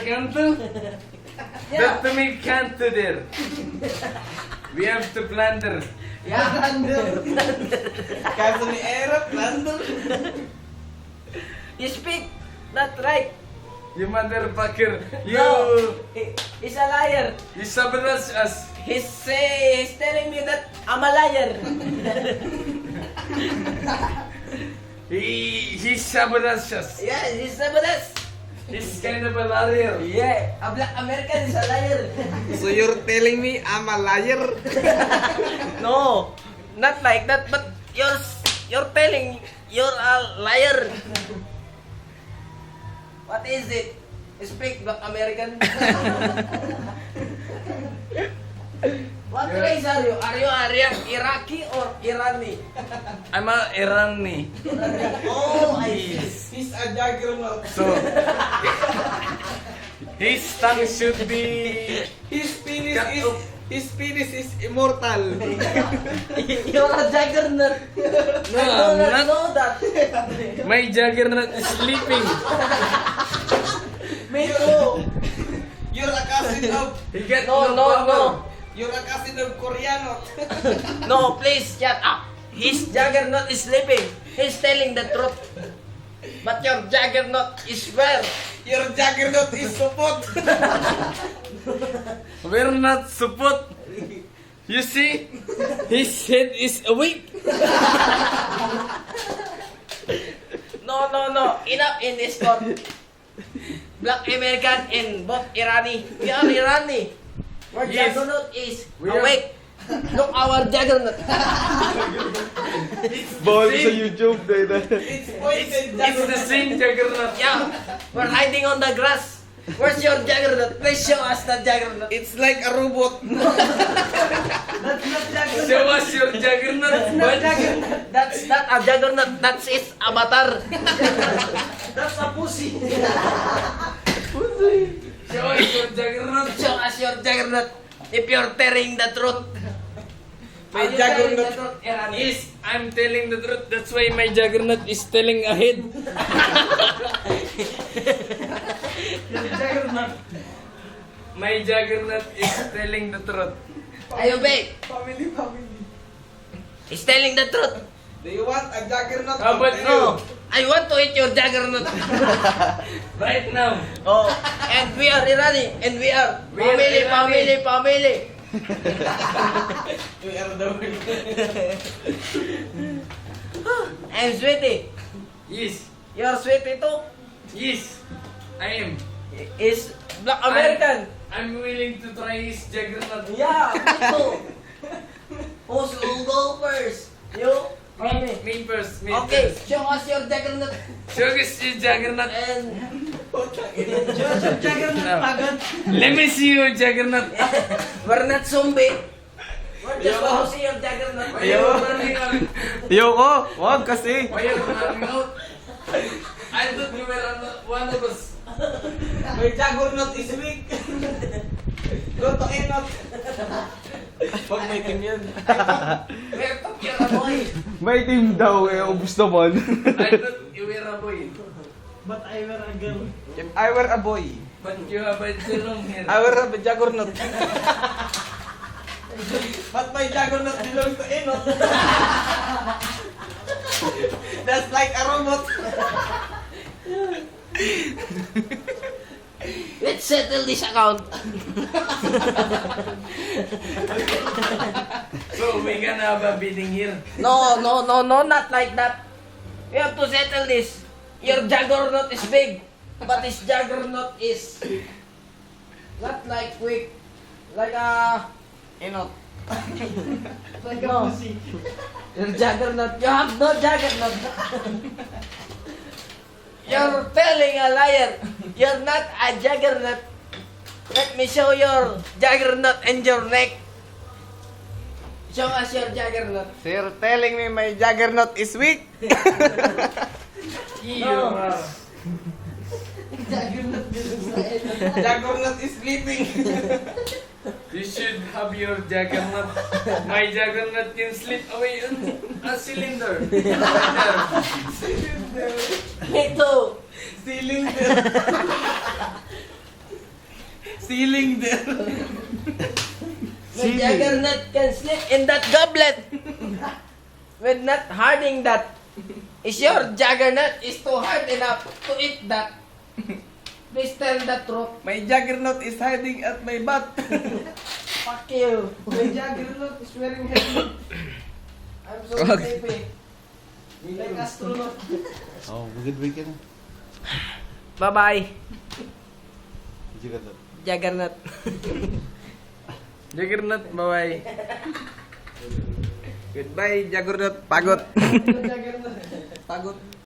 Canto? That to me canto there. We have to plunder. Yeah, plunder. Kaso ni Era, plunder. You speak not right. You motherfucker. You. No, he's a liar. You sabotage us. He's telling me that I'm a liar. He sabotage us. Yeah, he's sabotage. He's kind of a liar. Yeah, a black American is a liar. So you're telling me I'm a liar? No, not like that. But you're telling you're a liar. What is it? Speak black American. What race are you? Are you Iraqi or Irani? I'm a Irani. Oh, I see. He's a juggernaut. So, his tongue should be. His penis Cut is off. his penis is immortal. You're a juggernaut. No, I do I'm not not. know that. My juggernaut is sleeping. Me too. You're a cousin of He got No, no, power. no. you're a cousin of Koreano. No, please shut up. His juggernaut is sleeping. He's telling the truth. But your juggernaut is where? Your juggernaut is support. We're not support. You see, his head is awake. No, no, no. Enough in this court. Black American and both Irani. We are Irani. Our Yes. juggernaut is We are- awake. Look our juggernaut. Bawal sa YouTube dahil It's poison It's the same juggernaut. Yeah, we're hiding on the grass. Where's your juggernaut? Please show us the juggernaut. It's like a robot. That's not juggernaut. Show us your juggernaut. What? That's not a juggernaut. That's his avatar. That's a pussy. Show us your juggernaut. Show us your juggernaut. If you're telling the truth. My Are you telling the juggernaut. truth, Irani? Yes, I'm telling the truth. That's why my juggernaut is telling ahead. Your juggernaut. My juggernaut is telling the truth. Ayun, babe. Family. He's telling the truth. Do you want a juggernaut? How about No, I want to eat your juggernaut. Right now. Oh, and we are Irani, and we are We are Irani. family. We are the winner. I'm sweetie. Yes, You're sweetie too. yes, I am. Is Black American. I'm willing to try his juggernaut. Yeah, me too. Who's will go first? You or me? Me first, me Okay, first. show us your juggernaut. Show us your juggernaut. And show us your juggernaut, agad. Let me see your juggernaut. We're not zombie. We're just want to see your juggernaut. Why you running out? Ayoko, wag kasi. Why you running out? I thought you were one of us. My juggernaut is weak. Go to Enot. Wag may team yan. We're talking a boy. May team daw eh, ubus naman. I thought you were a boy. But I wear a girl. If I were a boy, But you have a long hair. I will have a juggernaut. But my juggernaut belongs to Enot. That's like a robot. Let's settle this account. So we gonna have a bidding here. No, not like that. We have to settle this. Your juggernaut is big, but his juggernaut is not like quick, like a Enot. like a pussy. Your juggernaut, you have no juggernaut. You're telling a liar. You're not a juggernaut. Let me show your juggernaut and your neck. Show us your juggernaut. So you're telling me my juggernaut is weak? You No. are. Juggernaut Juggernaut is sleeping. You should have your juggernaut. My juggernaut can slip away on a cylinder. Me too. Cylinder. Ceiling there. My juggernaut can sleep in that goblet. With not harding that. Is your juggernaut is too hard enough to eat that? Please tell the truth. My juggernaut is hiding at my butt. Fuck you. My juggernaut is wearing helmet. I'm so sleepy. Like astronaut. Oh, good weekend. Bye-bye. Juggernaut. Juggernaut. Juggernaut, bye-bye. Goodbye, Juggernaut. Pagod. Juggernaut. Pagod.